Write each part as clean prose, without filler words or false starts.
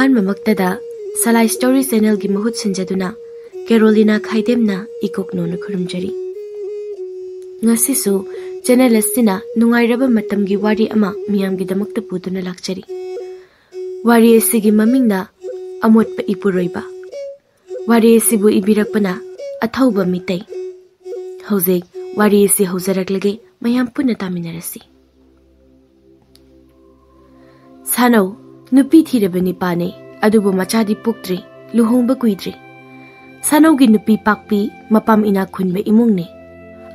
अहानमक्तदा सलाई story channel की महूत सिंजदुना Carolina खाइदेमना इकोकनोना खुरुमजरी ngasisu channel asina nungairaba matamgi wari ama miyamgi damakta puduna lakchari wari asigi mamingna Amotpa Epuroiba wari asibu ibirakpana Athouba Meetei hojek wari asi hojaraklage mayam punna taminarasi sanau nupi thirabani pane adubu machadi pukdri luhongba kuidri sanau gi nupi pakpi mapam ina khunbe imungni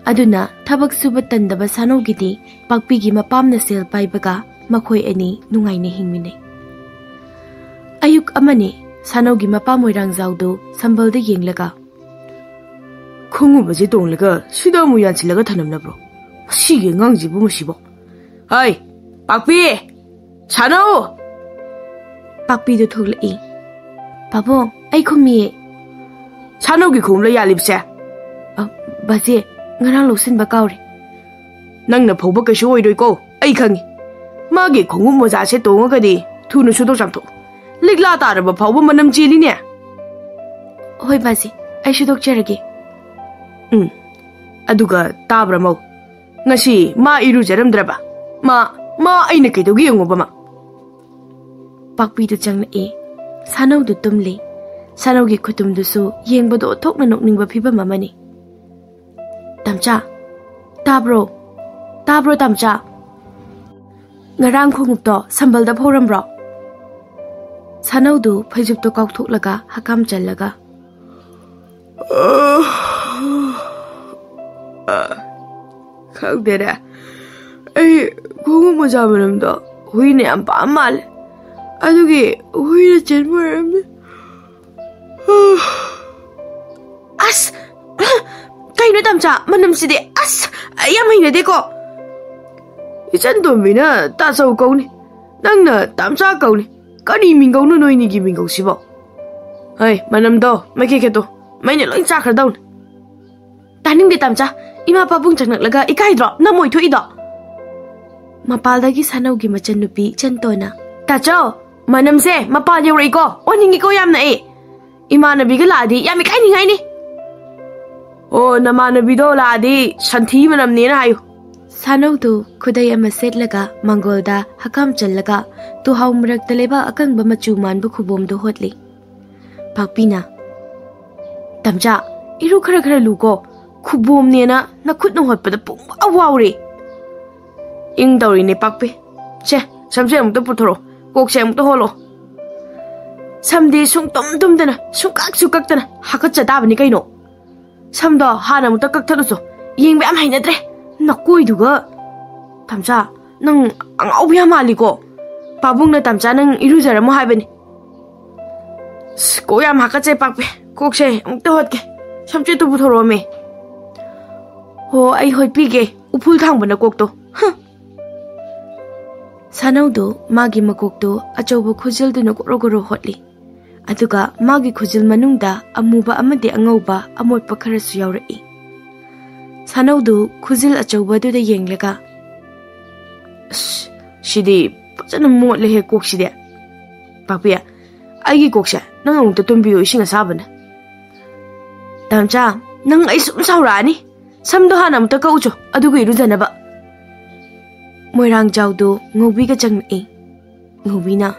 aduna thabak suba tandaba sanau gidi pakpi gi mapam na sel paibaga makhoi ani nungai ne hingmine ayuk amane sanau gi mapam oirang jawdo sambal de yenglaga khungu baje tonglaga sida mu yan chilaga thanamna bro sige ngangji bu musibo hai pakpi sanau pakpi do thoglai babo ai khumi sanau gi khumla yalibse baje ngarang losin ba kauri nangna phoba ka shoi roi ko ai khangi magi khongum moja se tonga di thunu su do samtho ligla tar ba phoba manam chili ne hoi baji ai su dok cherage aduga tabra mau ngasi ma iru jaram draba ma aina ke dogi ngoba ma pakpi du changna e sanau du tumle sanau gi khutum du su yengba do thokna nokning ba phiba mamani tamcha tabro tamcha ngarang khungup to sambal da phoram bro sanau du phaijup to kauk thuk laga hakam chal laga khang dera ai khungu moja manam do huine am pa mal adugi huine chen maram as kaino tamcha manam side as yam hine de ko ichan do mina ta sau ko ni nang na tamcha ko ni kani min ko no noi ni gi min ko sibo hai manam do mai ke to mai ne loi cha khar daun taning de tamcha ima pa bung chaknak laga ikai dro na moi thui do mapal da gi sanau gi machan nupi chantona ta chao manam se mapal yau rei ko oningi ko yam na e ima na bi ga la di yam kai ni ngai ni o namana bido la di santhi manam ne na ayu sanau tu khudai ama set laga mangolda hakam chal laga tu haumrak taleba akang ba machu man bu khubom do hotli pakpina tamja iru khara khara lu ko khubom ne na khut no hot pa da pung awawre ing dawri ne pakpe che samje am to puthoro kok se am to holo samdi sung tom dana sung kak dana hakat cha da bani kai no samdo hana mu ta kak thalo so yeng be am haina dre nakoi duga tamcha nang ang au bya mali ko pabung na tamcha nang iru jara mo haibani ko yam hakat che pakpe kok se am to hot ke samje to puthoro me ho ai hoi pi ge upul thang bana kok to sanau do magi makok to achobo khujil du no goro hotli aduga magi khujil manungda amuba amade angauba amotpa khara su yauri sanau du khujil achoba du de yenglaga shidi pachana mot le he kok shide papia agi koksha nang ong to tumbiyo isinga sabana tamcha nang ai sum saurani samdo hana mta ka ucho aduga irujana ba moirang jawdo ngobi ga changni ngobina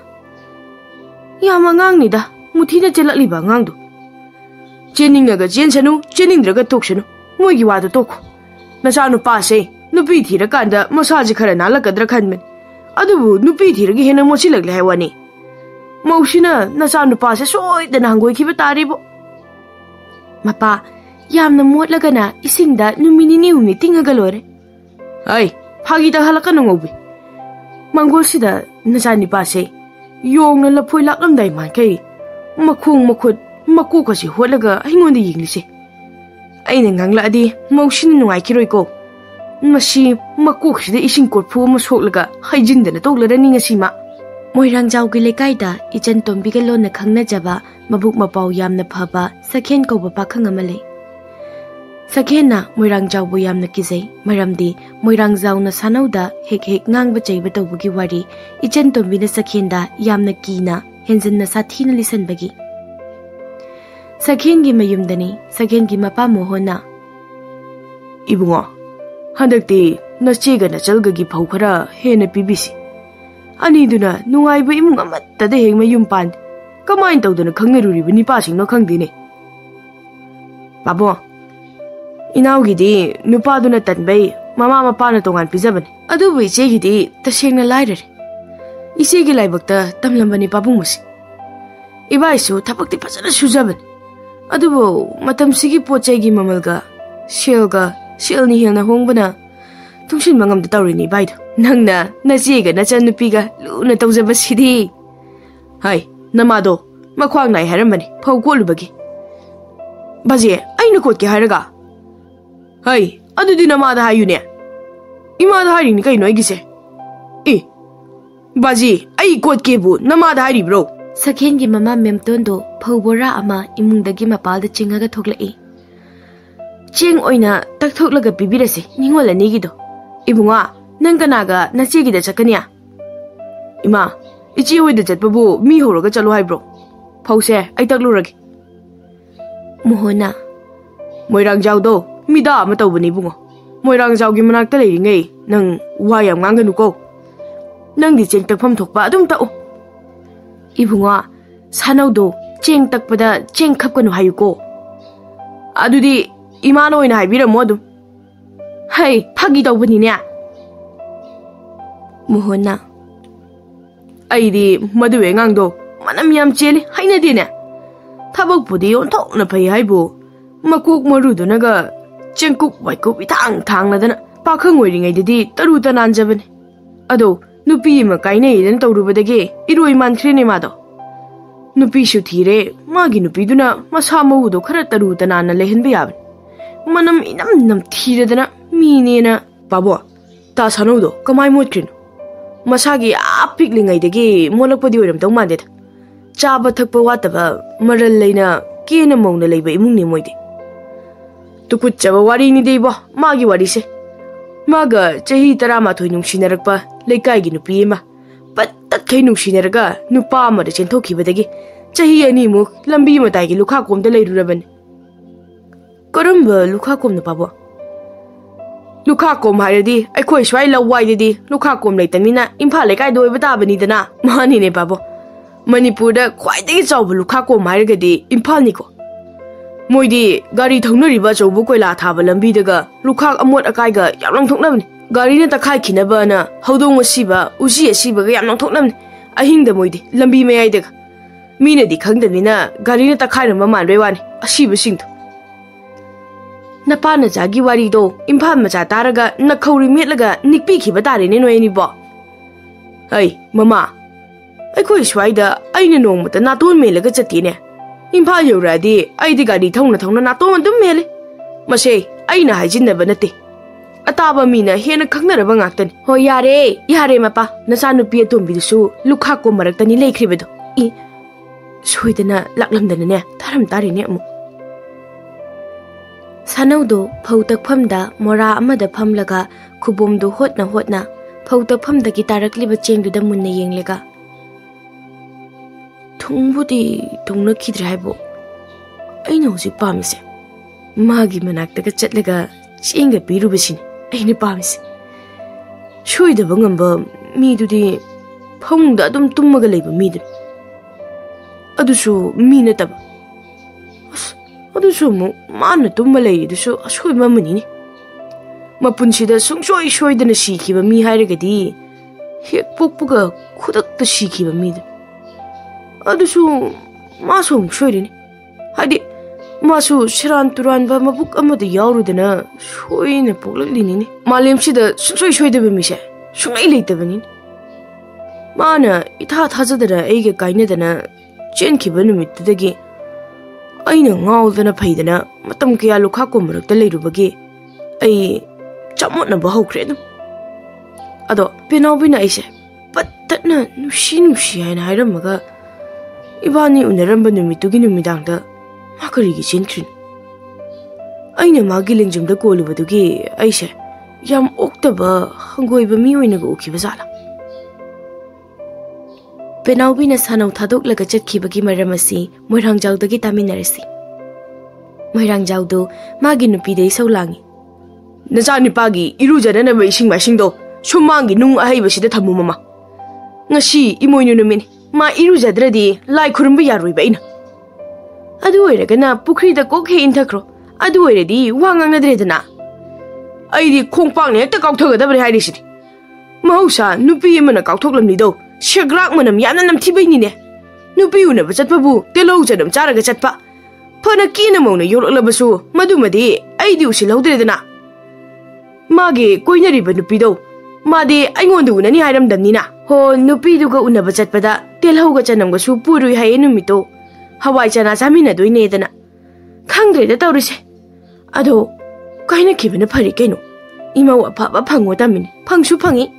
yama ngang ni da muthina chelakli ba ngang do cheninga ga chen chanu chenindra ga tok chanu moi gi wa do tok na cha nu pa se nu pi thira kan da masaji khara na la kadra khan men adubu nu pi thira gi hena mochi lagle hai wani maushina na cha nu pa se soi da nang goi khiba tari bo mapa yamna mot laga na isingda nu minini umni tinga ga lore ai phagi da halaka no ngobi mangol sida na cha ni pa se yong na lapoi laklam dai man kai makhung makhut makku ko si holaga hingon di yingli se aina ngangla di mausin nuai kiroi ko masi makku sida ising ko phu ma soklaga haijin da na tokla ni ngasi ma moirang jaw gi lekai da ichan tombi ga lon na khangna jaba mabuk mapau yamna phaba sakhen ko ba pakhang amale sakena moirang jaw bu yamna kizai maramdi moirang jaw na sanau da hek ngang ba chei ba to bugi wari ichan tombi na sakhenda yamna kina हेंजन साथीन लिसनबगी सखेन की मयुमदनी सखेन की मपा मोहना इबुंगो हंदकती नचेगा नचलगी फौ खरा हेन PBC अनीदुना नुंगाइबा इमुंग अमत्तदा Hague मयुम पान कमाइन तौदना खंगरुरिबा निपासिंगनो खंगदिने बाबो इनाउगिदी नुपादुना तनबै mama मपाना तोंगान पिजबने अदुबु इचेगिदी तसेंगना लाइररे इचेगी लाइबक्ता तमलंबनी पाबुंगमुसी इबाइसु थपक्ति फजना सुजबने अदुबु मतमसिगी पोचैगी ममलगा सेलनी Helena होंगबना तुंगसिन मंगमदा तौरिनी बाइदो नंगना नचेगा नचन नुपीगा लुना तौजबसिदी हाय नमादो मख्वांग नाय हरमबने फौ कोलुबगी बाजे अइना कोटके हायरगा हाय अदुदी नमादा हायुने इमादा हारिनी कइनो आइगिसे ए बाजी आई कोटकेबु नमादा हारिब्रो सखेन की ममा मेमतोंदो फौबोरा अमा इमुंगदगी मपालदा चिंगागा थोकलई चेंग ओइना तकथोकलगा पिबिरसे निंगोल अनिगिदो इबुंगा नंग कनागा नचेगिदा चकनिया इमा इची होइदा चटबबु मी होरगा चलो हाइब्रो फौसे आई तकलुरगे मोहना मोइरांग जावदो मिदा अमा तौबनी बुंगो मोइरांग जावगी मनाक्ता लेरिंगै नंग वा याम nganganuko नंगदी चेंग तकफम थोकपा अदुम ताओ इबुंगा सानौदो चेंग तकपदा चेंग खपकनु हायुको अदुदी इमान ओइना हाइबिरमो अदुम हाय फागी तौबनीने मोहना अइदी मदुवे ngang मनम याम चेली हाइनदिने थबकपुदी ओंथोकना फै हाइबो मकोक मरुदुनगा चेंकुक वाइकुप इथांग थांगनदना पाखंग ओइरिङैदि तरु तनानजबने अदो नुपी म काइनैदन तौरुबदगे इरोइ मानख्रेने मादो नुपीसु थीरे मागी नुपीदुना मसा मौदो खरा तरु तनाना लेहनबे याबन मनम इनम नम थीरदना मीनेना बाबो ता सनौदो कमाइ मोत्ख्रिनो मसागी आ पिकलिङैदगे मोलकपदि ओइरमदौ मादेदा चाबा थकपा वातबा मरल लेना केना मौना लेबा इमुंगनि मोइदे तुकुच्चबा वारिनि देबो मागी वारिसे मागा चही 13 नुंसिनरकपा लेकाइगी नुपी एमा पत्तखै नुंसिनरगा नुपा अमदा चेंथोखिबदगी चही अनिमु लंबी मताइगी लुखा कोमदा लेरुरबन करम्ब लुखा कोम न पाबो लुखा कोम हायरदी अखोइ स्वाइ लवाइददी लुखा कोम लेतमिना इम्फा लेकाइ दोइबा ताबनिदना मानिने पाबो मणिपुरदा ख्वाइदगी चाउब लुखा कोम हायरगदी इम्फालनिको मोइदी गाड़ी थौनरिबा चौबु कोइला थाबा लंबीदगा लुखा अमोट अकाइगा याम लंथोकनबनि गाड़ीना तखाइ खिनबाना हौदोंग असिबा उसी असिबगा याम लंथोकनबनि अहिंगदा मोइदी लंबी मयाइदगा मीनदी खंगदनिना गाड़ीना तखाइरम मानबे वानी असिबसिंगदो नपाना जागी वारीदो इम्फाल मचा तारगा नखौरी मेटलगा निकपीखिबा तारेने नोयनिबो हाय ममा अखोइ स्वाइदा अइना नोंमता नातोन मेलगा चतीने इम्फाल यौरादी अइदी गाड़ी थौना नातोन अदुम मेले मसे अइना हाइजिनबा नते अताबा मीना हेना खंगनरबा ngaktani हो यारे मपा नसा नुपी अतोंबिदुसु लुखा को मरक्तनी लेख्रिबदो इ सोइदना लाक्लमदनने थारम तारिने अमु सानौदो फौतकफमदा मोरा अमदा फमलगा खुबोमदो होतना फौतकफमदगी तारकलिबा चेंगदुदा मुन्ना येंगलेगा थुंगबुदी थुंगना खिद्रे हाइबो अइना हुजि पामिसे मागी मनाक्तगा चटलगा चेंगा पिरुबसिनि अइना पामिसे सोइदबा ngamba मीदुदी फौंगदा अदुम तुम्मगा लेबा मीदु अदुसु मी नतबा अदुसु मु माना तुम्मा लेरिदुसु असोइबा मनिनि मपुनसिदा सुंसोइ सोइदना सिखिबा मी हाइरगदी हेक पोकपुगा खुदक्ता सिखिबा मीदु अदुसु मासु सोइरिनि हाइदि मासु सिरान तुरानबा मबुक अमदा याउरुदना सोइना पोकललिनिनि मालेमसिदा सुंसोइ सोइदबा मिसे सुंगै लेतबनि माना इथा थाजदना एगे काइनदना चेनखिबा नुमितदगी अइना ngaudana phaidana matam kya lukha ko marakta leirubaги ai chamotna bahaukhre dum ado penawbina aise pattatna nushi haina hairamaga ibani unaramba numitugi numidangda makarigi chenkrin aina magi lengjumda kolubadugi aise yam oktaba hangoiba mi oina go ukhiba zala Penaubi na sanau thadok laga chatkhibagi maram asi Moirangjaudagi taminarasi. Moirangjaudо magi nupidei saulangi. Najanipagi irujananaba ising maisingdo sumangi nung ahaibasida thamu mama. Ngasi imoinu numin ma irujadradi lai khurumba yaruiba ina. Adu oiragana pukrida kok he inthakro. Adu oiradi wangangnadredana. Aidi khongpakne hekta kauthagadabri hairisidi. Mahausa nupi amana kauthoklamnido shagrak manam yana namthibainine. Nupi unaba chatpabu telau janam charaga chatpa. Phana kina mauna yorlabasu madumadi aidi usilhaudredana. Magi koinariba nupido madi aingonda unani hairamdamnina. Ho nupiduga unaba chatpada telhauga chanamgasu purui haye numito. Hawai chana chaminadoinedana. Khangdreda tawrise. Ado kaina kibana phari kaino. Imau afaba phangodamini phangsu phangi.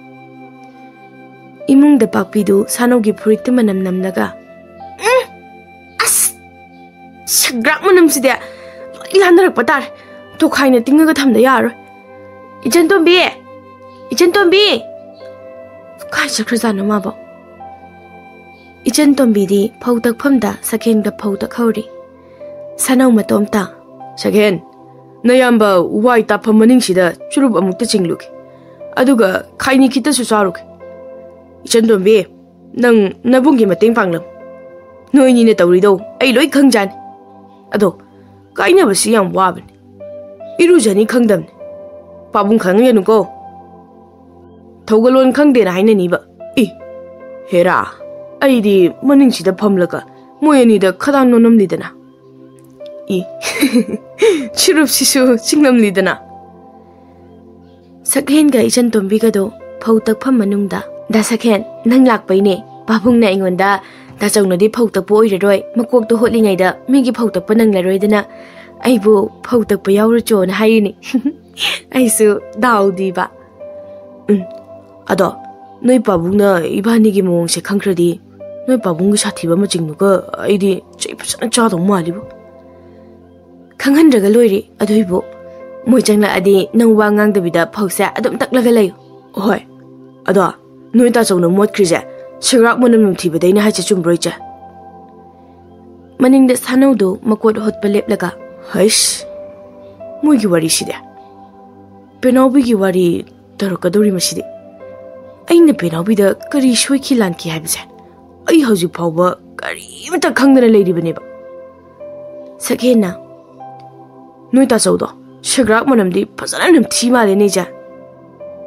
Imungda pakpidu sanogi phurikta manam namnaga. As sagrak manamsida ilandarakpa tare. To khaina tingaga thamda yaro. Ichantombi! Ichantombi! Kai sakrazana mabo. Ichantombi di pautak phamda sakhenga pautak hauri. Sanau matomta. Sakhen, nayamba wai tapam maningsida churup amukta chingluki. Aduga khaini kita susaruki. Ichantombi, nang nabungi mateng panglam. Noini na tawrido ay loi khangjan. Ado, kaina basi yam waban. Irujani khangdam. Pabung khangya nuko. Thogalon khangde na haina niba. Hera. Aidi maningsida phamlaga moyani da khadang nonam lidana. Chirup sisu chinglam lidana. Sakhen ga Ichantombi ga do phautak pham manungda da sakhen nang lakpai ne babung na ingonda da chawna di phautak po oiraroi makok to hotlingai da migi phautak pa nang laroi dana aibu phautak pa yaura cho na haini. Aisu daudi ba. Ado noi pabung na ibani gi mong se khangkradi noi pabung gi sathiba ma chingnuga aidi cheipsana cha dong malibu. Khanghan raga loiri adoibo moi changla adi nang wa ngang dabida phausa adum taklaga layo. Hoi. Ado noi ta chawna mot krija sigrak monam numthiba daina ha cha chumbroi cha. Maningda sanaudo makot hotpa leplaga. Haish. Moi gi wari sida. Penaubi gi wari tarakadori masidi. Aina penaubi da kari shoiki lanki haibse. Ai hauju phawba kari mata khangdana leiribane ba. Sakhena. Noi ta chawdo sigrak manamdi phasana namthi male ne ja.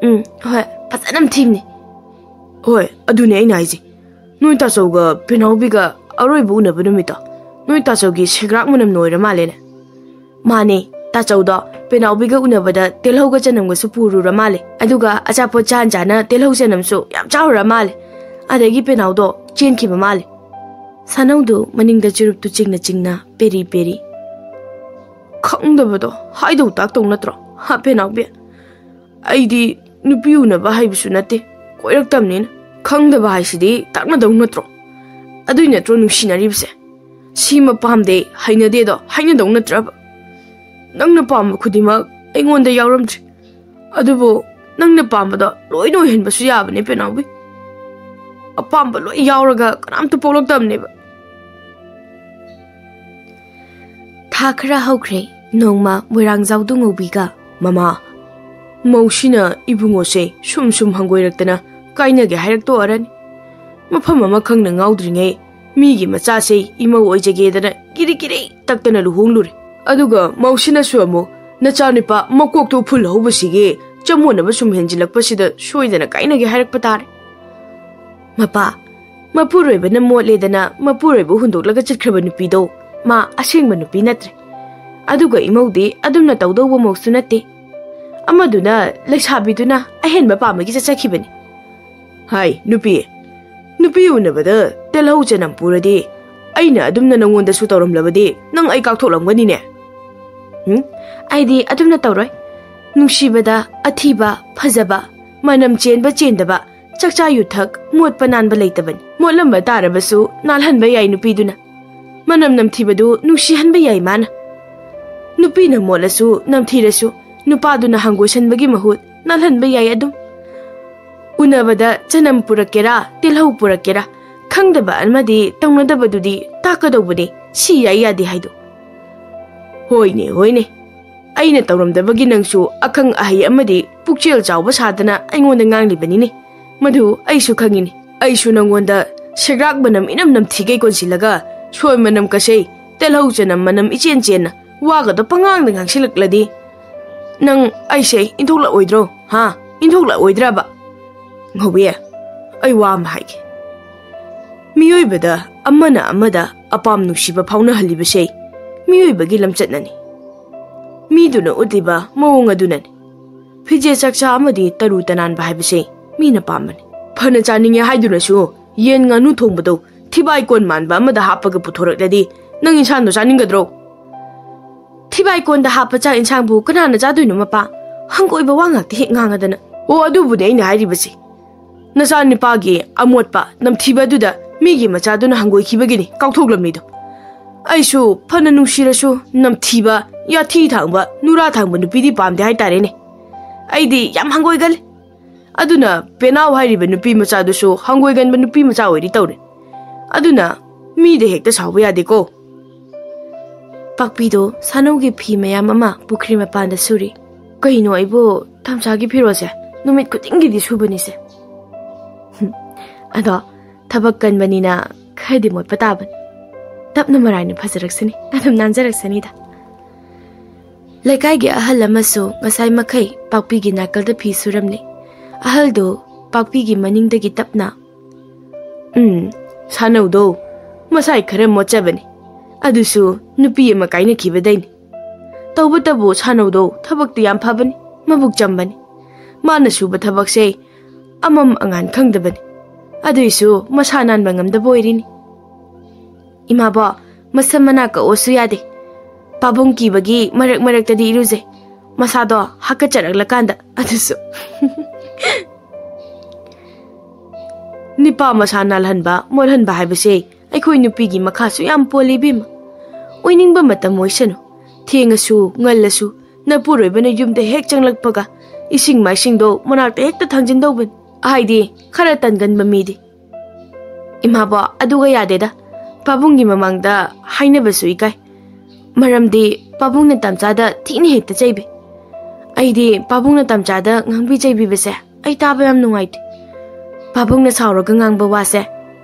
Hoi, phasana namthimni. Hoi, adune aina haiji. Noi ta chawga penaubi ga aroibu unaba numita. Noi ta chawgi sigrak manam noira male ne. Mane ta chawdo penaubi ga unabada telhauga chanamga su puru ramale. Aduga achapo chan jana telhau chanam su yam chawra male. Adagi penaudo chenkiba male. Sanaudo maningda churup tu chingna peri peri. Khangdabado haidau tak tong natro ha penaubi. Aidi nupi unaba haibisu nate koiraktamnin khangdaba haisidi takna dong natro. Adui natro nungsinaribse. Sima pamde hainade do haina dong natraba. Nangna pamba khudima aingonda yauramdri. Adubo nangna pamba da loi noi henbasu yabane penaubi. Apamba loi yauraga kanamta poloktamneba. Thakra haukre nongma Moirangjaudо ngobiga. Mama, mausina ibungose sum hangoiraktana kainage hairakto arani. Mafam ama khangna ngaudringai migi macha se imau oijagedana kiri taktana luhonglure. Aduga mausina suamo nachanipa makok to phul hobasige chamona basum henjilakpasida soidana kainage hairakpa tare. Mapa mapuroiba na motledana mapuroiba hundoklaga chitkhaba nupido ma asengba nupi natre. Aduga imaudi adumna tawdawba mausu nate. Amaduna laisabiduna ahenba pamagi chachakhibani. Hai nupi unabada telhau chanam puradi aina adumna nangonda su tawramlabadi nang ai kaktholangani ne. Aidi adumna tawroi. Nungsibada athiba phajaba manam chenba chendaba chakcha yuthak motpa nanba leitabani. Motlamba tarabasu nalhanba yai nupiduna. Manam namthibadu nungsihanba yai mana. Nupina molasu namthirasu nupaduna hangosanbagi mahut nalhanba yai adum. Unabada chanam purakera tilhau purakera ꯈꯪꯗꯕ ꯑꯃꯗꯤ ꯇꯧꯅꯗꯕꯗꯨꯗꯤ ꯇꯥꯛꯀꯗꯧꯕꯅꯤ ꯁꯤ ꯌꯥꯏ ꯌꯥꯗꯦ ꯍꯥꯏꯗꯣ ꯍꯣꯏꯅꯦ ꯍꯣꯏꯅꯦ ꯑꯩꯅ ꯇꯧꯔꯝꯗꯕꯒꯤ ꯅꯪꯁꯨ ꯑꯈꯪ ꯑꯍꯩ ꯑꯃꯗꯤ ꯄꯨꯛꯆꯦꯜ ꯆꯥꯎꯕ ꯁꯥꯗꯅ ꯑꯩꯉꯣꯟꯗ ꯉꯥꯡꯂꯤꯕꯅꯤꯅꯦ ꯃꯗꯨ ꯑꯩꯁꯨ ꯈꯪꯉꯤꯅꯤ ꯑꯩꯁꯨ ꯅꯪꯉꯣꯟꯗ ꯁꯦꯒ꯭ꯔꯥꯛ ꯃꯅꯝ ꯏꯅꯝ ꯅꯝꯊꯤꯒꯩ ꯀꯣꯟꯁꯤꯜꯂꯒ ꯁꯣꯏ ꯃꯅꯝ ꯀꯁꯩ ꯇꯦꯜꯍꯧ ꯆꯅꯝ ꯃꯅꯝ ꯏꯆꯦꯟ ꯆꯦꯟꯅ ꯋꯥꯒꯗꯣ ꯄꯉꯥꯡꯗ ꯉꯥꯡꯁꯤꯜꯂꯛꯂꯗꯤ ꯅꯪ ꯑꯩꯁꯦ ꯏꯟꯊꯣꯛꯂꯛꯑꯣꯏꯗ꯭ꯔꯣ ꯍꯥ ꯏꯟꯊꯣꯛꯂꯛꯑꯣꯏꯗ꯭ꯔꯕ ꯉꯧꯕꯤ ꯑꯩ ꯋꯥ ꯑꯃ ꯍꯥꯏꯒꯦ ꯃꯤꯑꯣꯏꯕꯗ ꯑꯃꯅ ꯑꯃꯗ ꯑꯄꯥꯝ ꯅꯨꯡꯁꯤꯕ ꯐꯥꯎꯅꯍꯜꯂꯤꯕꯁꯦ ꯃꯤꯑꯣꯏꯕꯒꯤ ꯂꯝꯆꯠꯅꯅꯤ ꯃꯤꯗꯨꯅ ꯎꯠꯂꯤꯕ ꯃꯑꯣꯡ ꯑꯗꯨꯅꯅꯤ ꯐꯤꯖꯦ ꯆꯥꯛꯆꯥ ꯑꯃꯗꯤ ꯇꯔꯨ ꯇꯅꯥꯟꯕ ꯍꯥꯏꯕꯁꯦ ꯃꯤꯅ ꯄꯥꯝꯕꯅꯤ ꯐꯅ ꯆꯥꯅꯤꯡꯉꯦ ꯍꯥꯏꯗꯨꯅꯁꯨ ꯌꯦꯟ ꯉꯥꯅꯨ ꯊꯣꯡꯕꯗꯣ ꯊꯤꯕꯥꯏ ꯀꯣꯟ ꯃꯥꯟꯕ ꯑꯃꯗ ꯍꯥꯞꯄꯒ ꯄꯨꯊꯣꯔꯛꯂꯗꯤ ꯅꯪ ꯏꯟꯁꯥꯡꯗꯣ ꯆꯥꯅꯤꯡꯒꯗ꯭ꯔꯣ ꯊꯤꯕꯥꯏ ꯀꯣꯟꯗ ꯍꯥꯞꯄ ꯆꯥꯛ ꯏꯟꯁꯥꯡꯕꯨ ꯀꯅꯥꯅ ꯆꯥꯗꯣꯏꯅꯣ ꯃꯄꯥ ꯍꯪꯒꯣꯏꯕ ꯋꯥ ꯉꯥꯛꯇ ꯍꯦꯛ ꯉꯥꯡꯉꯗꯅ ꯑꯣ ꯑꯗꯨꯕꯨꯗꯤ ꯑꯩꯅ ꯍꯥꯏꯔꯤꯕꯁꯦ ꯅꯆꯥ ꯅꯨꯄꯥꯒꯤ ꯑꯃꯣꯠꯄ ꯅꯝꯊꯤꯕ ꯑꯗꯨꯗ ꯃꯤꯒꯤ ꯃꯆꯥꯗꯨꯅ ꯍꯪꯒꯣꯏꯈꯤꯕꯒꯤꯅꯤ ꯀꯥꯎꯊꯣꯛꯂꯝꯃꯤꯗꯣ ꯑꯩꯁꯨ ꯐꯅ ꯅꯨꯡꯁꯤꯔꯁꯨ ꯅꯝꯊꯤꯕ ꯌꯥꯊꯤ ꯊꯥꯡꯕ ꯅꯨꯔꯥ ꯊꯥꯡꯕ ꯅꯨꯄꯤꯗꯤ ꯄꯥꯝꯗꯦ ꯍꯥꯏꯇꯥꯔꯦꯅꯦ ꯑꯩꯗꯤ ꯌꯥꯝ ꯍꯪꯒꯣꯏꯒꯜꯂꯤ ꯑꯗꯨꯅ ꯄꯦꯅꯥꯎ ꯍꯥꯏꯔꯤꯕ ꯅꯨꯄꯤ ꯃꯆꯥꯗꯨꯁꯨ ꯍꯪꯒꯣꯏꯒꯟꯕ ꯅꯨꯄꯤ ꯃꯆꯥ ꯑꯣꯏꯔꯤ ꯇꯧꯔꯦ ꯑꯗꯨꯅ ꯃꯤꯗ ꯍꯦꯛꯇ ꯁꯥꯎꯕ ꯌꯥꯗꯦꯀꯣ ꯄꯥꯛꯄꯤꯗꯣ ꯁꯥꯅꯧꯒꯤ ꯐꯤ ꯃꯌꯥꯝ ꯑꯃ ꯄꯨꯈ꯭ꯔꯤ ꯃꯄꯥꯟꯗ ꯁꯨꯔꯤ ꯀꯩꯅꯣ ꯑꯩꯕꯨ ꯊꯝꯆꯥꯒꯤ ꯐꯤꯔꯣꯜꯁꯦ ꯅꯨꯃꯤꯠ ꯈꯨꯗꯤꯡꯒꯤꯗꯤ ꯁꯨꯕꯅꯤꯁꯦ ꯑꯗꯣ ꯊꯕꯛ ꯀꯟꯕꯅꯤꯅ ꯈꯔꯗꯤ ꯃꯣꯠꯄ ꯇꯥꯕꯅꯤ ꯇꯞꯅ ꯃꯔꯥꯏꯅ ꯐꯖꯔꯛꯁꯅꯤ ꯑꯗꯨꯝ ꯅꯥꯟꯖꯔꯛꯁꯅꯤꯗ ꯂꯩꯀꯥꯏꯒꯤ ꯑꯍꯜ ꯑꯃꯁꯨ ꯉꯁꯥꯏ ꯃꯈꯩ ꯄꯥꯛꯄꯤꯒꯤ ꯅꯥꯀꯜꯗ ꯐꯤ ꯁꯨꯔꯝꯂꯤ ꯑꯍꯜꯗꯣ ꯄꯥꯛꯄꯤꯒꯤ ꯃꯅꯤꯡꯗꯒꯤ ꯇꯞꯅ ꯁꯥꯅꯧꯗꯣ ꯃꯁꯥꯏ ꯈꯔ ꯃꯣꯠꯆꯕꯅꯤ ꯑꯗꯨꯁꯨ ꯅꯨꯄꯤ ꯑꯃ ꯀꯥꯏꯅꯈꯤꯕꯗꯩꯅꯤ ꯇꯧꯕꯇꯕꯨ ꯁꯥꯅꯧꯗꯣ ꯊꯕꯛꯇꯤ ꯌꯥꯝ ꯐꯕꯅꯤ ꯃꯕꯨꯛ ꯆꯝꯕꯅꯤ ꯃꯥꯅ ꯁꯨꯕ ꯊꯕꯛꯁꯦ ꯑꯃꯝ ꯑꯉꯥꯟ ꯈꯪꯗꯕꯅꯤ ꯑꯗꯨꯏꯁꯨ ꯃꯁꯥ ꯅꯥꯟꯕ ꯉꯝꯗꯕ ꯑꯣꯏꯔꯤꯅꯤ ꯏꯃꯥꯕꯣ ꯃꯁꯝ ꯃꯅꯥ ꯀꯛꯑꯣꯁꯨ ꯌꯥꯗꯦ ꯄꯥꯕꯨꯡ ꯀꯤꯕꯒꯤ ꯃꯔꯛ ꯃꯔꯛꯇꯗꯤ ꯏꯔꯨꯖꯩ ꯃꯁꯥꯗꯣ ꯍꯥꯀꯠꯆꯔꯛꯂꯀꯥꯟꯗ ꯑꯗꯨꯁꯨ ꯅꯤꯄꯥ ꯃꯁꯥ ꯅꯥꯜꯍꯟꯕ ꯃꯣꯠꯍꯟꯕ ꯍꯥꯏꯕꯁꯦ ꯑꯩꯈꯣꯏ ꯅꯨꯄꯤꯒꯤ ꯃꯈꯥꯁꯨ ꯌꯥꯝ ꯄꯣꯜꯂꯤ ꯏꯕꯦꯝꯃ ꯑꯣꯏꯅꯤꯡꯕ ꯃꯇꯝ ꯑꯣꯏꯁꯅꯨ ꯊꯦꯡꯉꯁꯨ ꯉꯜꯂꯁꯨ ꯅꯄꯨꯔꯣꯏꯕꯅ ꯌꯨꯝꯗ ꯍꯦꯛ ꯆꯪꯂꯛꯄꯒ ꯏꯁꯤꯡ ꯃꯥꯏꯁꯤꯡꯗꯣ ꯃꯅꯥꯛꯇ ꯍꯦꯛꯇ ꯊꯥꯡꯖꯤꯟꯗꯧꯕꯅꯤ ꯍꯥꯏꯗꯤ ꯈꯔ ꯇꯟꯒꯟꯕ ꯃꯤꯗꯤ ꯏꯃꯥꯕꯣ ꯑꯗꯨꯒ ꯌꯥꯗꯦꯗ ꯄꯥꯕꯨꯡꯒꯤ ꯃꯃꯥꯡꯗ ꯍꯥꯏꯅꯕꯁꯨ ꯏꯀꯥꯏ ꯃꯔꯝꯗꯤ ꯄꯥꯕꯨꯡꯅ ꯇꯝꯆꯥꯗ ꯊꯤꯅ ꯍꯦꯛꯇ ꯆꯩꯕꯤ ꯑꯩꯗꯤ ꯄꯥꯕꯨꯡꯅ ꯇꯝꯆꯥꯗ ꯉꯥꯡꯕꯤ ꯆꯩꯕꯤꯕꯁꯦ ꯑꯩ ꯇꯥꯕ ꯌꯥꯝ ꯅꯨꯡꯉꯥꯏꯇꯦ ꯄꯥꯕꯨꯡꯅ ꯁꯥꯎꯔꯒ ꯉꯥꯡꯕ ꯋꯥꯁꯦ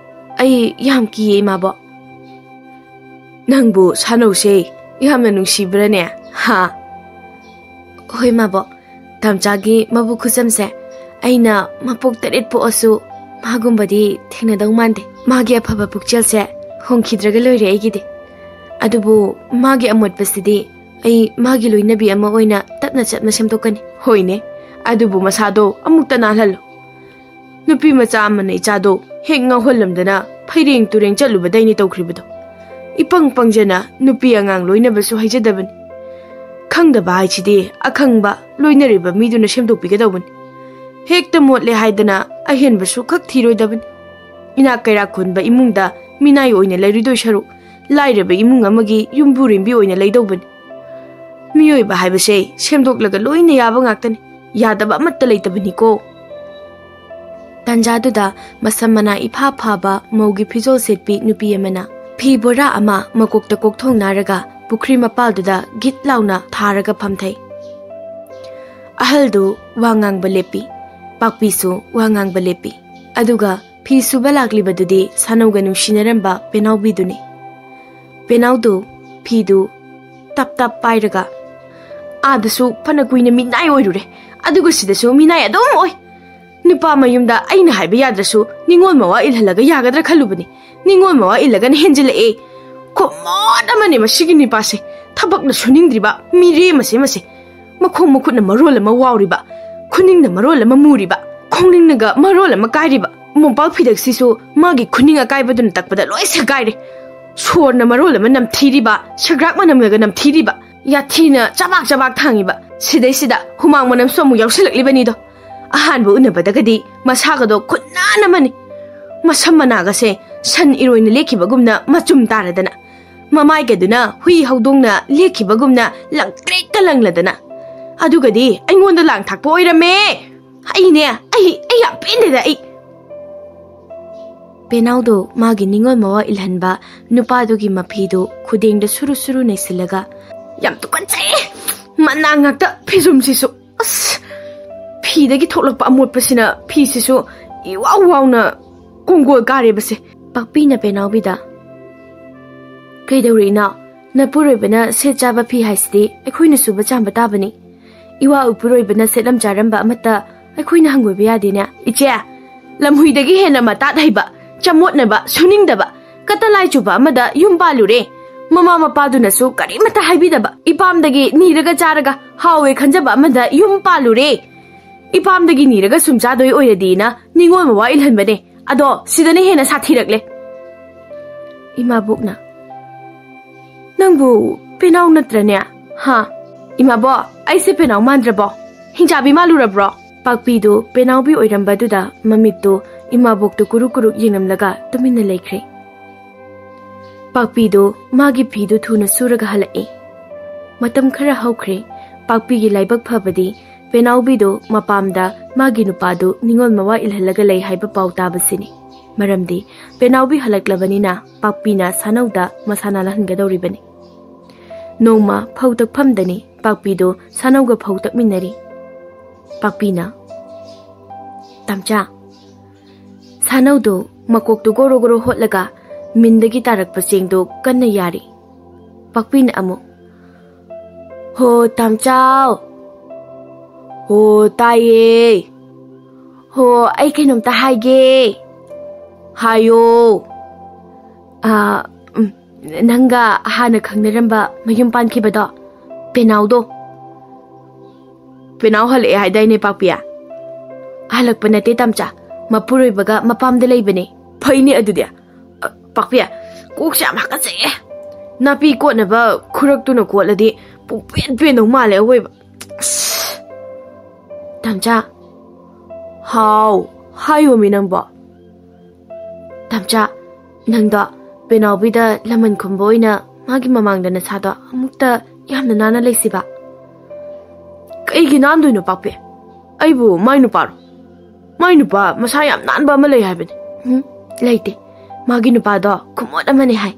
ꯑꯩ ꯌꯥꯝ ꯀꯤꯌꯦ ꯏꯃꯥꯕꯣ ꯅꯪꯕꯨ ꯁꯥꯅꯧꯁꯦ ꯌꯥꯝꯅ ꯅꯨꯡꯁꯤꯕ꯭ꯔꯅꯦ ꯍꯥ ꯍꯣꯏ ꯃꯥꯕꯣ ꯇꯝꯆꯥꯒꯤ ꯃꯕꯨꯛ ꯈꯨꯆꯝꯁꯦ ꯑꯩꯅ ꯃꯄꯣꯛ 8 ꯄꯣꯛꯑꯁꯨ ꯃꯥꯒꯨꯝꯕꯗꯤ ꯊꯦꯡꯅꯗꯧ ꯃꯥꯟꯗꯦ ꯃꯥꯒꯤ ꯑꯐꯕ ꯄꯨꯛꯆꯦꯜꯁꯦ ꯍꯣꯡꯈꯤꯗ꯭ꯔꯒ ꯂꯣꯏꯔꯦ ꯑꯩꯒꯤꯗꯤ ꯑꯗꯨꯕꯨ ꯃꯥꯒꯤ ꯑꯃꯣꯠꯄꯁꯤꯗꯤ ꯑꯩ ꯃꯥꯒꯤ ꯂꯣꯏꯅꯕꯤ ꯑꯃ ꯑꯣꯏꯅ ꯇꯞꯅ ꯆꯞꯅ ꯁꯦꯝꯗꯣꯛꯀꯅꯤ ꯍꯣꯏꯅꯦ ꯑꯗꯨꯕꯨ ꯃꯁꯥꯗꯣ ꯑꯃꯨꯛꯇ ꯅꯥꯜꯍꯜꯂꯨ ꯅꯨꯄꯤ ꯃꯆꯥ ꯑꯃꯅ ꯏꯆꯥꯗꯣ ꯍꯦꯛ ꯉꯥꯎꯍꯜꯂꯝꯗꯅ ꯐꯩꯔꯦꯡ ꯇꯨꯔꯦꯡ ꯆꯠꯂꯨꯕꯗꯩꯅꯤ ꯇꯧꯈ꯭ꯔꯤꯕꯗꯣ ꯏꯄꯪ ꯄꯪꯖꯅ ꯅꯨꯄꯤ ꯑꯉꯥꯡ ꯂꯣꯏꯅꯕꯁꯨ ꯍꯩꯖꯗꯕꯅꯤ ꯈꯪꯗꯕ ꯍꯥꯏꯁꯤꯗꯤ ꯑꯈꯪꯕ ꯂꯣꯏꯅꯔꯤꯕ ꯃꯤꯗꯨꯅ ꯁꯦꯝꯗꯣꯛꯄꯤꯒꯗꯧꯕꯅꯤ ꯍꯦꯛꯇ ꯃꯣꯠꯂꯦ ꯍꯥꯏꯗꯅ ꯑꯍꯦꯟꯕꯁꯨ ꯈꯛ ꯊꯤꯔꯣꯏꯗꯕꯅꯤ ꯏꯅꯥꯛ ꯀꯩꯔꯥꯛ ꯈꯨꯟꯕ ꯏꯃꯨꯡꯗ ꯃꯤꯅꯥꯏ ꯑꯣꯏꯅ ꯂꯩꯔꯨꯗꯣꯏ ꯁꯔꯨꯛ ꯂꯥꯏꯔꯕ ꯏꯃꯨꯡ ꯑꯃꯒꯤ ꯌꯨꯝꯕꯨꯔꯦꯝꯕꯤ ꯑꯣꯏꯅ ꯂꯩꯗꯧꯕꯅꯤ ꯃꯤꯑꯣꯏꯕ ꯍꯥꯏꯕꯁꯦ ꯁꯦꯝꯗꯣꯛꯂꯒ ꯂꯣꯏꯅ ꯌꯥꯕ ꯉꯥꯛꯇꯅꯤ ꯌꯥꯗꯕ ꯑꯃꯠꯇ ꯂꯩꯇꯕꯅꯤꯀꯣ ꯇꯟꯖꯥꯗꯨꯗ ꯃꯁꯝ ꯃꯅꯥ ꯏꯐꯥ ꯐꯥꯕ ꯃꯧꯒꯤ ꯐꯤꯖꯣꯜ ꯁꯦꯠꯄꯤ ꯅꯨꯄꯤ ꯑꯃꯅ ꯐꯤ ꯕꯣꯔꯥ ꯑꯃ ꯃꯀꯣꯛꯇ ꯀꯣꯛꯊꯣꯡꯅꯔꯒ ꯄꯨꯈ꯭ꯔꯤ ꯃꯄꯥꯜꯗꯨꯗ ꯒꯤꯠ ꯂꯥꯎꯅ ꯊꯥꯔꯒ ꯐꯝꯊꯩ ꯑꯍꯜꯗꯨ ꯋꯥ ꯉꯥꯡꯕ ꯂꯦꯞꯄꯤ ꯄꯥꯛꯄꯤꯁꯨ ꯋꯥ ꯉꯥꯡꯕ ꯂꯦꯞꯄꯤ ꯑꯗꯨꯒ ꯐꯤ ꯁꯨꯕ ꯂꯥꯛꯂꯤꯕꯗꯨꯗꯤ ꯁꯥꯅꯧꯒ ꯅꯨꯡꯁꯤꯅꯔꯝꯕ ꯄꯦꯅꯥꯎꯕꯤꯗꯨꯅꯤ ꯄꯦꯅꯥꯎꯗꯨ ꯐꯤꯗꯨ ꯇꯞ ꯇꯞ ꯄꯥꯏꯔꯒ ꯑꯥꯗꯁꯨ ꯐꯅ ꯀꯨꯏꯅ ꯃꯤꯅꯥꯏ ꯑꯣꯏꯔꯨꯔꯦ ꯑꯗꯨꯒ ꯁꯤꯗꯁꯨ ꯃꯤꯅꯥꯏ ꯑꯗꯨꯝ ꯑꯣꯏ ꯅꯨꯄꯥ ꯃꯌꯨꯝꯗ ꯑꯩꯅ ꯍꯥꯏꯕ ꯌꯥꯗ꯭ꯔꯁꯨ ꯅꯤꯡꯉꯣꯜ ꯃꯋꯥ ꯏꯜꯍꯜꯂꯒ ꯌꯥꯒꯗ꯭ꯔꯥ ꯈꯜꯂꯨꯕꯅꯤ ꯅꯤꯡꯉꯣꯜ ꯃꯋꯥ ꯏꯜꯂꯒꯅ ꯍꯦꯟꯖꯤꯜꯂꯛꯑꯦ ꯈꯨꯃꯣꯠ ꯑꯃꯅꯦ ꯃꯁꯤꯒꯤ ꯅꯤꯄꯥꯁꯦ ꯊꯕꯛꯅ ꯁꯨꯅꯤꯡꯗ꯭ꯔꯤꯕ ꯃꯤꯔꯦꯝꯃꯁꯦ ꯃꯁꯦ ꯃꯈꯣꯡ ꯃꯈꯨꯠꯅ ꯃꯔꯣꯜ ꯑꯃ ꯋꯥꯎꯔꯤꯕ ꯈꯨꯅꯤꯡꯅ ꯃꯔꯣꯜ ꯑꯃ ꯃꯨꯔꯤꯕ ꯈꯣꯡꯅꯤꯡꯅꯒ ꯃꯔꯣꯜ ꯑꯃ ꯀꯥꯏꯔꯤꯕ ꯃꯣꯝꯄꯥꯛ ꯐꯤꯗꯛꯁꯤꯁꯨ ꯃꯥꯒꯤ ꯈꯨꯅꯤꯡ ꯑꯀꯥꯏꯕꯗꯨꯅ ꯇꯛꯄꯗ ꯂꯣꯏ ꯁꯦꯒꯥꯏꯔꯦ ꯁꯣꯔꯅ ꯃꯔꯣꯜ ꯑꯃ ꯅꯝꯊꯤꯔꯤꯕ ꯁꯒ꯭ꯔꯥꯛ ꯃꯅꯝꯒ ꯅꯝꯊꯤꯔꯤꯕ ꯌꯥꯊꯤꯅ ꯆꯕꯥꯛ ꯆꯕꯥꯛ ꯊꯥꯡꯉꯤꯕ ꯁꯤꯗꯩꯁꯤꯗ ꯍꯨꯃꯥꯡ ꯃꯅꯝꯁꯨ ꯑꯃꯨꯛ ꯌꯥꯎꯁꯤꯜꯂꯛꯂꯤꯕꯅꯤꯗꯣ ꯑꯍꯥꯟꯕ ꯎꯅꯕꯗꯒꯗꯤ ꯃꯁꯥꯒꯗꯣ ꯈꯨꯠꯅꯥꯟ ꯑꯃꯅꯤ ꯃꯁꯝ ꯃꯅꯥꯒꯁꯦ ꯁꯟ ꯏꯔꯣꯏꯅ ꯂꯦꯛꯈꯤꯕꯒꯨꯝꯅ ꯃꯆꯨꯝ ꯇꯥꯔꯗꯅ ꯃꯃꯥꯏꯒꯗꯨꯅ ꯍꯨꯏ ꯍꯧꯗꯣꯡꯅ ꯂꯦꯛꯈꯤꯕꯒꯨꯝꯅ ꯂꯪꯇ꯭ꯔꯤꯛꯀ ꯂꯪꯂꯗꯅ ꯑꯗꯨꯒꯗꯤ ꯑꯩꯉꯣꯟꯗ ꯂꯥꯡ ꯊꯥꯛꯄ ꯑꯣꯏꯔꯝꯃꯦ ꯑꯩ ꯌꯥꯝ ꯄꯦꯟꯗꯦꯗ ꯑꯩ Penaudo magi ningol mawa ilhanba nupadugi mafidu khudengda suru suru naisilaga yam tukanchai manang ngakta phizum sisu as phidagi tholakpa amotpasina phi sisu iwaw wawna kongol kare base pakpina penaubida kaidawrina napuroibana sechaba phi haisdi ekhoina suba chamba tabani iwa upuroibana selam jaramba amata ekhoina hangoiba yadina iche lamhuidagi hena mata dhaiba chamotnaba suningdaba katalai chuba amada yum palure mama mapaduna su karimata haibidaba ipamdagi niraga charaga hawe khanjaba amada yum palure ipamdagi niraga sumchadoi oiradina ningol mawa ilhanbane ado sidane hena sathirakle imabukna nangbu penau natrane ha imabo aise penau mandrabo hinjabi malurabro pakpidu penaubi oirambaduda mamittu imabuktu kurukuru yengamlaga tumina lekhre pakpidu magi phidu thuna suraga halai matam khara haukhre pakpigi laibak phabadi penaubidu mapamda magi nupadu ningol mawa ilhalaga lei haiba pauta basini maramdi penaubi halaklabanina pakpina sanauda masana lahangadoribani noma phautak phamdani pakpidu sanauga phautak minari pakpina tamcha sanaudo makoktu goro goro hotlaga mindagi tarakpa chengdo kanna yari pakpina amo ho tamchao ho taye ho ai kainom ta haige hayo nanga hana khangneramba mayum pankibado penaudo penau hale haidaine pakpia halakpa nate tamcha mapuroibaga mapamda leibane phaini adudia pakpia koksa makase napi kotnaba khuraktuna kotladi pupen pen no male oiba tamcha how hayo minangba tamcha nangda penaubida laman khumboina magi mamangda na sado amukta yamna nana leisiba kaigi nandoino pakpe aibu mainu paro mainu pa masa yam nanba ma lei haibane leite magi nupa do khumot amane hai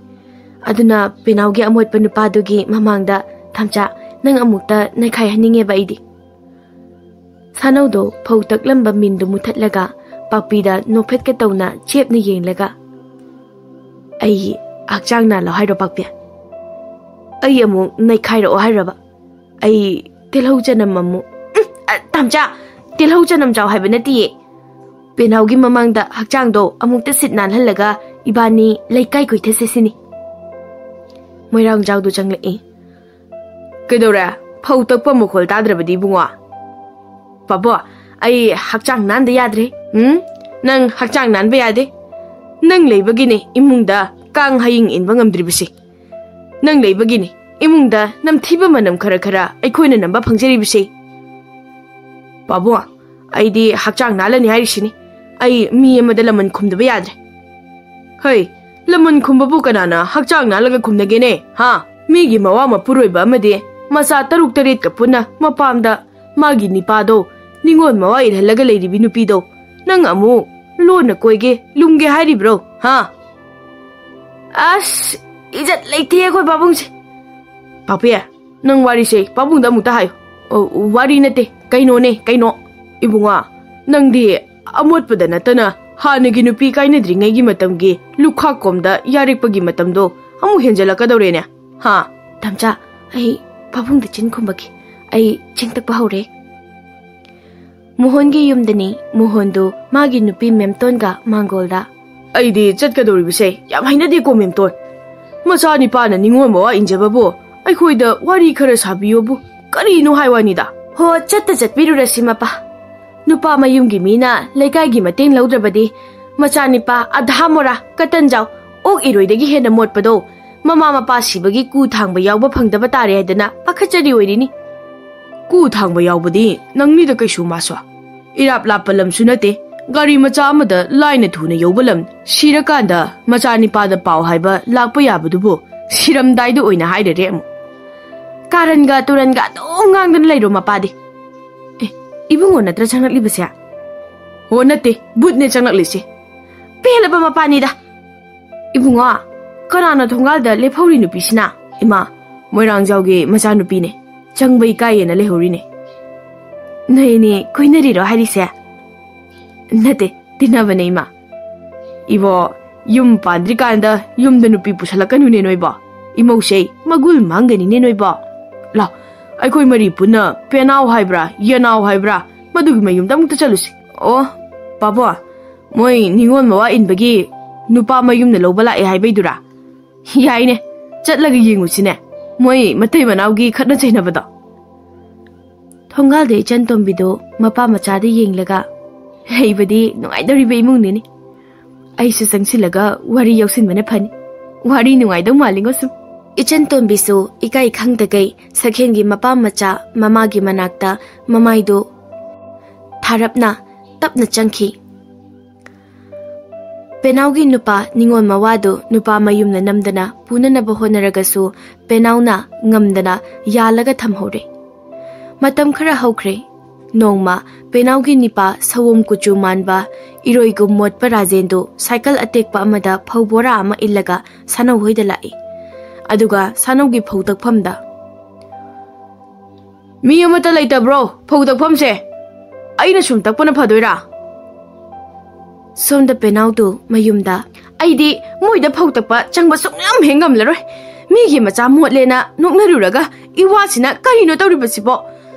aduna penaugi amotpa nupa dugi mamangda tamcha nang amukta naikhai haninge ba idi sanaudo phautak lamba mindu muthatlaga pakpida nophet ka tawna chepna yenglaga ai akchang na lo hairo pakpia ai amu naikhai ro hairaba ai telhau janam amu tamcha telhau janam jaw haibana tiye penaugi mamangda hakchang do amukta sit nan halaga ibani laikai koi these sini moirang jaw do changlei kedora phautak pa mokhol tadrabadi bungwa pabo ai hakchang nan da yadre nang hakchang nan ba yade nang leibagine imungda kang haying inba ngamdribisi nang leibagine imungda namthiba manam khara khara aikhoina namba phangjribisi pabo aidi hakchang nalani hairishini ai mi amada laman khumdaba yadre hei laman khumbabu kanana hakchang nalaga khumnagene ha migi mawa mapuroiba amade masa taruk taret ka puna mapamda magi nipado ningol mawa ilhalaga leiribi nupido nang amu lona koige lumge hairibro ha as ijat leite khoi babungse papia nang wari se babungda muta hayo wari nate kaino ne kaino ibunga nangdi amotpada natana hanagi nupi kainadringai gi matamgi lukha komda yarikpagi matamdo amu henjalakadorene ha tamcha ai babungda chin khumbaki ai chingtak hore Mohongi yumdani Mohondo magi nupi memtonga mangolda aidi chatkadoribise yam hainadi ko memton macha nipana ningol mawa injababu aikhoida wari khara sabiyobu karino haiwanida ho chatta chatpirurasi mapa nupa mayumgi mina leikaigi mateng laudrabadi macha nipa adhamora katanjaw ok iroidagi hena motpado mama mapa sibagi ku thangba yawba phangdaba tare haidana pakhachari oirini ku thangba yawbadi nangni da kaisu maswa irap lapalam sunate gari macha amada laina thuna yawbalam sirakanda macha nipa da paw haiba lakpa yabadubu siramdai da oina haidare amu karanga turanga do ngangdan leiro mapadi ibungo natra changlibase ho nate budne changlise ꯄꯦꯜꯂꯕ ꯃꯄꯥꯅꯤꯗ ꯏꯕꯨꯡꯉꯣ ꯀꯅꯥꯅ ꯊꯣꯡꯒꯥꯜꯗ ꯂꯦꯞꯍꯧꯔꯤ ꯅꯨꯄꯤꯁꯤꯅ ꯏꯃꯥ ꯃꯣꯏꯔꯥꯡꯖꯥꯎꯒꯤ ꯃꯆꯥꯅꯨꯄꯤꯅꯦ ꯆꯪꯕ ꯏꯀꯥꯏꯌꯦꯅ ꯂꯩꯍꯧꯔꯤꯅꯦ ꯅꯣꯏꯅꯤ ꯀꯣꯏꯅꯔꯤꯔꯣ ꯍꯥꯏꯔꯤꯁꯦ ꯅꯠꯇꯦ ꯇꯤꯟꯅꯕꯅꯦ ꯏꯃꯥ 이보 ꯌꯨꯝ ꯄꯥꯟꯗ꯭ꯔꯤꯀꯥꯟꯗ ꯌꯨꯝꯗ ꯅꯨꯄꯤ ꯄꯨꯁꯜꯂꯛꯀꯅꯨꯅꯦ ꯅꯣꯏꯕꯣ ꯏꯃꯧꯁꯦ ꯃꯒꯨꯜ ꯃꯥꯡꯒꯅꯤꯅꯦ ꯅꯣꯏꯕꯣ ꯂꯥꯎ ꯑꯩꯈꯣꯏ ꯃꯔꯤ ꯄꯨꯟꯅ ꯄꯦꯅꯥꯎ ꯍꯥꯏꯕ꯭ꯔꯥ ꯌꯦꯅꯥꯎ ꯍꯥꯏꯕ꯭ꯔꯥ ꯃꯗꯨꯒꯤ ꯃꯌꯨꯝꯗ ꯑꯃꯨꯛꯇ ꯆꯠꯂꯨꯁꯤ ꯑꯣ ꯄꯥꯕꯣ ꯃꯣꯏ ꯅꯤꯉꯣꯜ ꯃꯋꯥ ꯏꯟꯕꯒꯤ ꯅꯨꯄꯥ ꯃꯌꯨꯝꯅ ꯂꯧꯕ ꯂꯥꯛꯑꯦ ꯍꯥꯏꯕꯩꯗꯨꯔꯥ ꯌꯥꯏꯅꯦ ꯆꯠꯂꯒ ꯌꯦꯡꯉꯨꯁꯤꯅꯦ ꯃꯣꯏ ꯃꯇꯩ ꯃꯅꯥꯎꯒꯤ ꯈꯠꯅ ꯆꯩꯅꯕꯗꯣ ꯊꯣꯡꯒꯥꯜꯗ ꯏꯆꯟꯇꯣꯝꯕꯤꯗꯣ ꯃꯄꯥ ꯃꯆꯥꯗ ꯌꯦꯡꯂꯒ ꯂꯩꯕꯗꯤ ꯅꯨꯡꯉꯥꯏꯗꯧꯔꯤꯕ ꯏꯃꯨꯡꯅꯤꯅꯤ ꯑꯩꯁꯨ ꯆꯪꯁꯤꯜꯂꯒ ꯋꯥꯔꯤ ꯌꯥꯎꯁꯤꯟꯕꯅ ꯐꯅꯤ ꯋꯥꯔꯤ ꯅꯨꯡꯉꯥꯏꯗꯧ ꯃꯥꯜꯂꯤꯉꯣ ꯁꯨꯝ ꯏꯆꯟꯇꯣꯝꯕꯤꯁꯨ ꯏꯀꯥꯏ ꯈꯪꯗꯒꯩ ꯁꯈꯦꯟꯒꯤ ꯃꯄꯥ ꯃꯆꯥ ꯃꯃꯥꯒꯤ ꯃꯅꯥꯛꯇ ꯃꯃꯥꯏꯗꯣ ꯊꯥꯔꯞꯅ ꯇꯞꯅ ꯆꯪꯈꯤ ꯄꯦꯅꯥꯎꯒꯤ ꯅꯨꯄꯥ ꯅꯤꯉꯣꯜ ꯃꯋꯥꯗꯨ ꯅꯨꯄꯥ ꯃꯌꯨꯝꯅ ꯅꯝꯗꯅ ꯄꯨꯅꯅꯕ ꯍꯣꯠꯅꯔꯒꯁꯨ ꯄꯦꯅꯥꯎꯅ ꯉꯝꯗꯅ ꯌꯥꯜꯂꯒ ꯊꯝꯍꯧꯔꯦ ꯃꯇꯝ ꯈꯔ ꯍꯧꯈ꯭ꯔꯦ ꯅꯣꯡꯃ ꯄꯦꯅꯥꯎꯒꯤ ꯅꯤꯄꯥ ꯁꯑꯣꯝ ꯀꯨꯆꯨ ꯃꯥꯟꯕ ꯏꯔꯣꯏꯒꯨꯝ ꯃꯣꯠꯄ ꯔꯥꯖꯦꯟꯗꯨ ꯁꯥꯏꯀꯜ ꯑꯇꯦꯛꯄ ꯑꯃꯗ ꯐꯧ ꯕꯣꯔꯥ ꯑꯃ ꯏꯜꯂꯒ ꯁꯥꯅꯧ ꯍꯣꯏꯗ ꯂꯥꯛꯏ ꯑꯗꯨꯒ ꯁꯥꯅꯧꯒꯤ ꯐꯧ ꯇꯛꯐꯝꯗ ꯃꯤ ꯑꯃꯠꯇ ꯂꯩꯇꯕ꯭ꯔꯣ ꯐꯧ ꯇꯛꯐꯝꯁꯦ ꯑꯩꯅ ꯁꯨꯝ ꯇꯛꯄꯅ ꯐꯗꯣꯏꯔꯥ ꯁꯣꯝꯗ ꯄꯦꯅꯥꯎꯗꯨ ꯃꯌꯨꯝꯗ ꯑꯩꯗꯤ ꯃꯣꯏꯗ ꯐꯧ ꯇꯛꯄ ꯆꯪꯕ ꯁꯨꯡꯉꯝ ꯍꯦꯛ ꯉꯝꯂꯔꯣꯏ ꯃꯤꯒꯤ ꯃꯆꯥ ꯃꯣꯠꯂꯦꯅ ꯅꯣꯛꯅꯔꯨꯔꯒ ꯏꯋꯥꯁꯤꯅ ꯀꯔꯤꯅꯣ ꯇꯧꯔꯤꯕꯁꯤꯕꯣ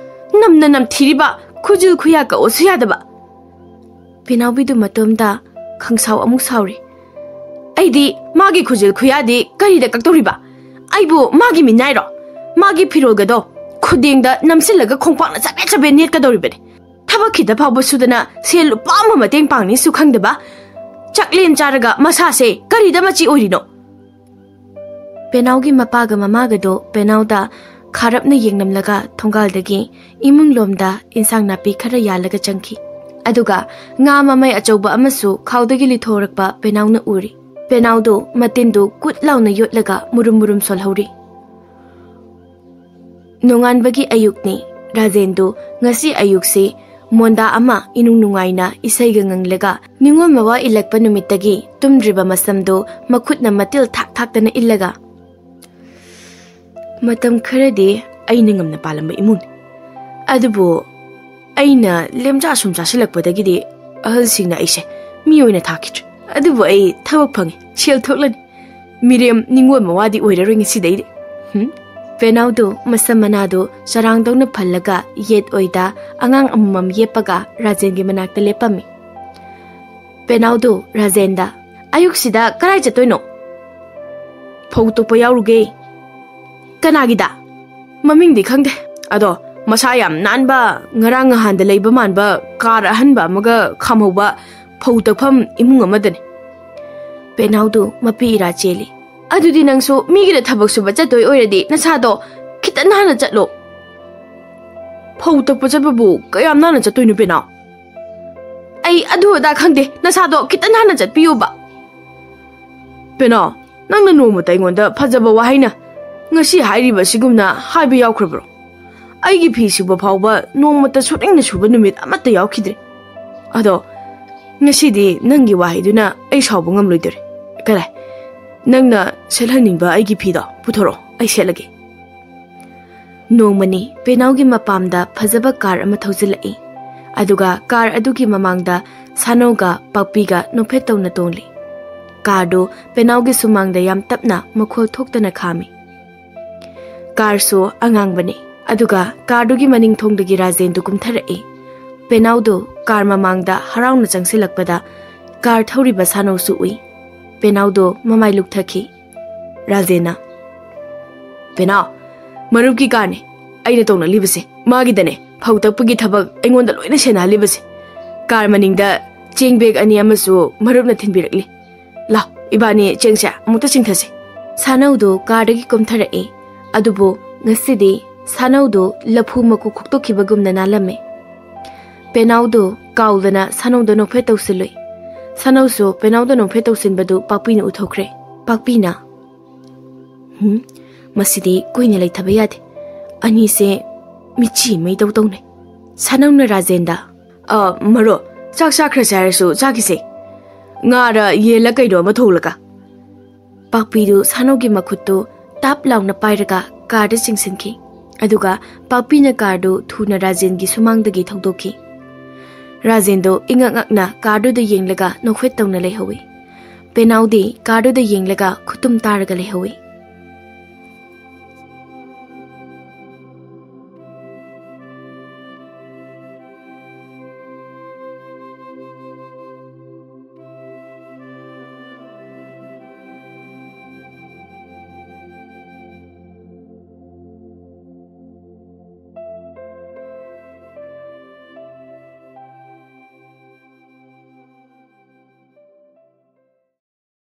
ꯅꯝꯅ ꯅꯝꯊꯤꯔꯤꯕ ꯈꯨꯖꯤꯜ ꯈꯨꯌꯥ ꯀꯛꯑꯣꯁꯨ ꯌꯥꯗꯕ ꯄꯦꯅꯥꯎꯕꯤꯗꯨ ꯃꯇꯣꯝꯗ ꯈꯪꯁꯥꯎ ꯑꯃꯨꯛ ꯁꯥꯎꯔꯤ ꯑꯩꯗꯤ ꯃꯥꯒꯤ ꯈꯨꯖꯤꯜ ꯈꯨꯌꯥꯗꯤ ꯀꯔꯤꯗ ꯀꯛꯇꯧꯔꯤꯕ ꯑꯩꯕꯨ ꯃꯥꯒꯤ ꯃꯤꯅꯥꯏꯔꯣ ꯃꯥꯒꯤ ꯐꯤꯔꯣꯜꯒꯗꯣ ꯈꯨꯗꯦꯡꯗ ꯅꯝꯁꯤꯜꯂꯒ ꯈꯣꯡꯄꯥꯛꯅ ꯆꯕꯦꯠ ꯆꯕꯦꯠ ꯅꯦꯠꯀꯗꯧꯔꯤꯕꯅꯤ ꯊꯕꯛ ꯈꯤꯇ ꯐꯥꯎꯕ ꯁꯨꯗꯅ ꯁꯦꯜ ꯂꯨꯄꯥ ꯑꯃ ꯃꯇꯦꯡ ꯄꯥꯡꯅꯤꯁꯨ ꯈꯪꯗꯕ ꯆꯥꯛꯂꯦꯟ ꯆꯥꯔꯒ ꯃꯁꯥꯁꯦ ꯀꯔꯤꯗ ꯃꯆꯤ ꯑꯣꯏꯔꯤꯅꯣ ꯄꯦꯅꯥꯎꯒꯤ ꯃꯄꯥꯒ ꯃꯃꯥꯒꯗꯣ ꯄꯦꯅꯥꯎꯗ ꯈꯥꯔꯞꯅ ꯌꯦꯡꯅꯝꯂꯒ ꯊꯣꯡꯒꯥꯜꯗꯒꯤ ꯏꯃꯨꯡꯂꯣꯝꯗ ꯏꯟꯁꯥꯡ ꯅꯥꯄꯤ ꯈꯔ ꯌꯥꯜꯂꯒ ꯆꯪꯈꯤ ꯑꯗꯨꯒ ꯉꯥ ꯃꯃꯩ ꯑꯆꯧꯕ ꯑꯃꯁꯨ ꯈꯥꯎꯗꯒꯤ ꯂꯤꯊꯣꯔꯛꯄ ꯄꯦꯅꯥꯎꯅ ꯎꯔꯤ ꯄꯦꯅꯥꯎꯗꯨ ꯃꯇꯤꯟꯗꯨ ꯀꯨꯠ ꯂꯥꯎꯅ ꯌꯣꯠꯂꯒ ꯃꯨꯔꯨꯝ ꯃꯨꯔꯨꯝ ꯁꯣꯜꯍꯧꯔꯤ ꯅꯣꯡꯉꯥꯟꯕꯒꯤ ꯑꯌꯨꯛꯅꯤ ꯔꯥꯖꯦꯟꯗꯨ ꯉꯁꯤ ꯑꯌꯨꯛꯁꯤ ꯃꯣꯟꯗꯥ ꯑꯃ ꯏꯅꯨꯡ ꯅꯨꯡꯉꯥꯏꯅ ꯏꯁꯩꯒ ꯉꯪꯂꯒ ꯅꯤꯉꯣꯜ ꯃꯋꯥ ꯏꯜꯂꯛꯄ ꯅꯨꯃꯤꯠꯇꯒꯤ ꯇꯨꯝꯗ꯭ꯔꯤꯕ ꯃꯁꯝꯗꯨ ꯃꯈꯨꯠꯅ ꯃꯇꯤꯜ ꯊꯥꯛ ꯊꯥꯛꯇꯅ ꯏꯜꯂꯒ ꯃꯇꯝ ꯈꯔꯗꯤ ꯑꯩꯅ ꯉꯝꯅ ꯄꯥꯜꯂꯝꯕ ꯏꯃꯨꯡꯅꯤ ꯑꯗꯨꯕꯨ ꯑꯩꯅ ꯂꯦꯝꯖꯥ ꯁꯨꯝ ꯆꯥꯁꯤꯜꯂꯛꯄꯗꯒꯤꯗꯤ ꯑꯍꯜꯁꯤꯡꯅ ꯑꯩꯁꯦ ꯃꯤ ꯑꯣꯏꯅ ꯊꯥꯈꯤꯗ꯭ꯔꯦ ꯑꯗꯨꯕꯨ ꯑꯩ ꯊꯕꯛ ꯐꯪꯉꯤ ꯁꯦꯜ ꯊꯣꯛꯂꯅꯤ ꯃꯤꯔꯦꯝ ꯅꯤꯉꯣꯜ ꯃꯋꯥꯗꯤ ꯑꯣꯏꯔꯔꯣꯏ ꯉꯁꯤꯗꯩꯗꯤ ꯄꯦꯅꯥꯎꯗꯨ ꯃꯁꯝ ꯃꯅꯥꯗꯨ ꯆꯔꯥꯡꯗꯧꯅ ꯐꯜꯂꯒ ꯌꯦꯠ ꯑꯣꯏꯗ ꯑꯉꯥꯡ ꯑꯃꯃꯝ ꯌꯦꯞꯄꯒ ꯔꯥꯖꯦꯟꯒꯤ ꯃꯅꯥꯛꯇ ꯂꯦꯞꯄꯝꯃꯤ ꯄꯦꯅꯥꯎꯗꯨ ꯔꯥꯖꯦꯟꯗ ꯑꯌꯨꯛꯁꯤꯗ ꯀꯔꯥꯏ ꯆꯠꯇꯣꯏꯅꯣ ꯐꯧ ꯇꯣꯛꯄ ꯌꯥꯎꯔꯨꯒꯦ ꯀꯅꯥꯒꯤꯗ ꯃꯃꯤꯡꯗꯤ ꯈꯪꯗꯦ ꯑꯗꯣ ꯃꯁꯥ ꯌꯥꯝ ꯅꯥꯟꯕ ꯉꯔꯥꯡ ꯅꯍꯥꯟꯗ ꯂꯩꯕ ꯃꯥꯟꯕ ꯀꯥꯔ ꯑꯍꯟꯕ ꯑꯃꯒ ꯈꯥꯝꯍꯧꯕ ꯐꯧ ꯇꯛꯐꯝ ꯏꯃꯨꯡ ꯑꯃꯗꯅꯤ ꯄꯦꯅꯥꯎꯗꯨ ꯃꯄꯤ ꯏꯔꯥ ꯆꯦꯜꯂꯤ ꯑꯗꯨꯗꯤ ꯅꯪꯁꯨ ꯃꯤꯒꯤꯗ ꯊꯕꯛ ꯁꯨꯕ ꯆꯠꯇꯣꯏ ꯑꯣꯏꯔꯗꯤ ꯅꯁꯥꯗꯣ ꯈꯤꯇꯪ ꯅꯥꯟꯅ ꯆꯠꯂꯣ ꯐꯧ ꯇꯛꯄ ꯆꯠꯄꯕꯨ ꯀꯌꯥꯝ ꯅꯥꯟꯅ ꯆꯠꯇꯣꯏꯅꯣ ꯄꯦꯅꯥꯎ ꯑꯩ ꯑꯗꯨ ꯑꯗꯥ ꯈꯪꯗꯦ ꯅꯁꯥꯗꯣ ꯈꯤꯇꯪ ꯅꯥꯟꯅ ꯆꯠꯄꯤꯌꯨꯕ ꯄꯦꯅꯥꯎ ꯅꯪꯅ ꯅꯣꯡꯃꯇ ꯑꯩꯉꯣꯟꯗ ꯐꯖꯕ ꯋꯥꯍꯩꯅ ꯉꯁꯤ ꯍꯥꯏꯔꯤꯕꯁꯤꯒꯨꯝꯅ ꯍꯥꯏꯕ ꯌꯥꯎꯈ꯭ꯔꯕ꯭ꯔꯣ ꯑꯩꯒꯤ ꯐꯤ ꯁꯨꯕ ꯐꯥꯎꯕ ꯅꯣꯡꯃꯇ ꯁꯨꯅꯤꯡꯅ ꯁꯨꯕ ꯅꯨꯃꯤꯠ ꯑꯃꯠꯇ ꯌꯥꯎꯈꯤꯗ꯭ꯔꯦ ꯑꯗꯣ ꯉꯁꯤꯗꯤ ꯅꯪꯒꯤ ꯋꯥꯍꯩꯗꯨꯅ ꯑꯩ ꯁꯥꯎꯕ ꯉꯝꯂꯣꯏꯗꯣꯔꯦ ꯀꯔꯥꯏ ꯅꯪꯅ ꯁꯦꯠꯍꯟꯅꯤꯡꯕ ꯑꯩꯒꯤ ꯐꯤꯗꯣ ꯄꯨꯊꯣꯔꯛꯑꯣ ꯑꯩ ꯁꯦꯠꯂꯒꯦ ꯅꯣꯡꯃꯅꯤ ꯄꯦꯅꯥꯎꯒꯤ ꯃꯄꯥꯝꯗ ꯐꯖꯕ ꯀꯥꯔ ꯑꯃ ꯊꯧꯖꯤꯜꯂꯛꯏ ꯑꯗꯨꯒ ꯀꯥꯔ ꯑꯗꯨꯒꯤ ꯃꯃꯥꯡꯗ ꯁꯥꯅꯧꯒ ꯄꯥꯛꯄꯤꯒ ꯅꯣꯛꯐꯦꯠ ꯇꯧꯅ ꯇꯣꯡꯂꯤ ꯀꯥꯔꯗꯨ ꯄꯦꯅꯥꯎꯒꯤ ꯁꯨꯃꯥꯡꯗ ꯌꯥꯝ ꯇꯞꯅ ꯃꯈꯣꯜ ꯊꯣꯛꯇꯅ ꯈꯥꯝꯃꯤ ꯀꯥꯔꯁꯨ ꯑꯉꯥꯡꯕꯅꯤ ꯑꯗꯨꯒ ꯀꯥꯔꯗꯨꯒꯤ ꯃꯅꯤꯡ ꯊꯣꯡꯗꯒꯤ ꯔꯥꯖꯦꯟꯗꯨ ꯀꯨꯝꯊꯔꯛꯏ ꯄꯦꯅꯥꯎꯗꯨ ꯀꯥꯔ ꯃꯃꯥꯡꯗ ꯍꯔꯥꯎꯅ ꯆꯪꯁꯤꯜꯂꯛꯄꯗ ꯀꯥꯔ ꯊꯧꯔꯤꯕ ꯁꯥꯅꯧꯁꯨ ꯎꯏ ꯄꯦꯅꯥꯎꯗꯨ ꯃꯃꯥꯏ ꯂꯨꯛꯊꯈꯤ ꯔꯥꯖꯦꯟꯅ ꯄꯦꯅꯥꯎ ꯃꯔꯨꯞꯀꯤ ꯀꯥꯔꯅꯤ ꯑꯩꯅ ꯇꯣꯡꯅꯂꯤꯕꯁꯦ ꯃꯥꯒꯤꯗꯅꯦ ꯐꯧ ꯇꯛꯄꯒꯤ ꯊꯕꯛ ꯑꯩꯉꯣꯟꯗ ꯂꯣꯏꯅ ꯁꯦꯟꯅꯍꯜꯂꯤꯕꯁꯦ ꯀꯥꯔ ꯃꯅꯤꯡꯗ ꯆꯦꯡ ꯕꯦꯒ ꯑꯅꯤ ꯑꯃꯁꯨ ꯃꯔꯨꯞꯅ ꯊꯤꯟꯕꯤꯔꯛꯂꯤ ꯂꯥꯎ ꯏꯕꯥꯅꯤ ꯆꯦꯡꯁꯦ ꯑꯃꯨꯛꯇ ꯆꯤꯡꯊꯁꯤ ꯁꯥꯅꯧꯗꯨ ꯀꯥꯔꯗꯒꯤ ꯀꯨꯝꯊꯔꯛꯏ ꯑꯗꯨꯕꯨ ꯉꯁꯤꯗꯤ ꯁꯥꯅꯧꯗꯨ ꯂꯐꯨ ꯃꯀꯨ ꯈꯣꯛꯇꯣꯛꯈꯤꯕꯒꯨꯝꯅ ꯅꯥꯜꯂꯝꯃꯤ ꯄꯦꯅꯥꯎꯗꯨ ꯀꯥꯎꯗꯅ ꯁꯥꯅꯧꯗ ꯅꯣꯛꯐꯦꯠ ꯇꯧꯁꯤꯜꯂꯨꯏ ꯁꯥꯅꯧꯁꯨ ꯄꯦꯅꯥꯎꯗ ꯅꯣꯛꯐꯦꯠ ꯇꯧꯁꯤꯟꯕꯗꯨ ꯄꯥꯛꯄꯤꯅ ꯎꯊꯣꯛꯈ꯭ꯔꯦ ꯄꯥꯛꯄꯤꯅ ꯃꯁꯤꯗꯤ ꯀꯨꯏꯅ ꯂꯩꯊꯕ ꯌꯥꯗꯦ ꯑꯅꯤꯁꯦ ꯃꯤꯆꯤ ꯃꯩꯗꯧ ꯇꯧꯅꯩ ꯁꯥꯅꯧꯅ ꯔꯥꯖꯦꯟꯗ ꯃꯔꯣ ꯆꯥꯛ ꯆꯥꯈ꯭ꯔꯁꯦ ꯍꯥꯏꯔꯁꯨ ꯆꯥꯈꯤꯁꯦ Ngara yela kaido ma tholaka. Pakpidu Sanogi makhutu tap launa pairaga car da chingsinki. Aduga Pakpina car do thuna Rajen gi sumangdagi thongdoki. Rajen do ingangakna car do da yenglaga nokhwet tawna lehawi. Penaudi car do da yenglaga khutum taraga lehawi.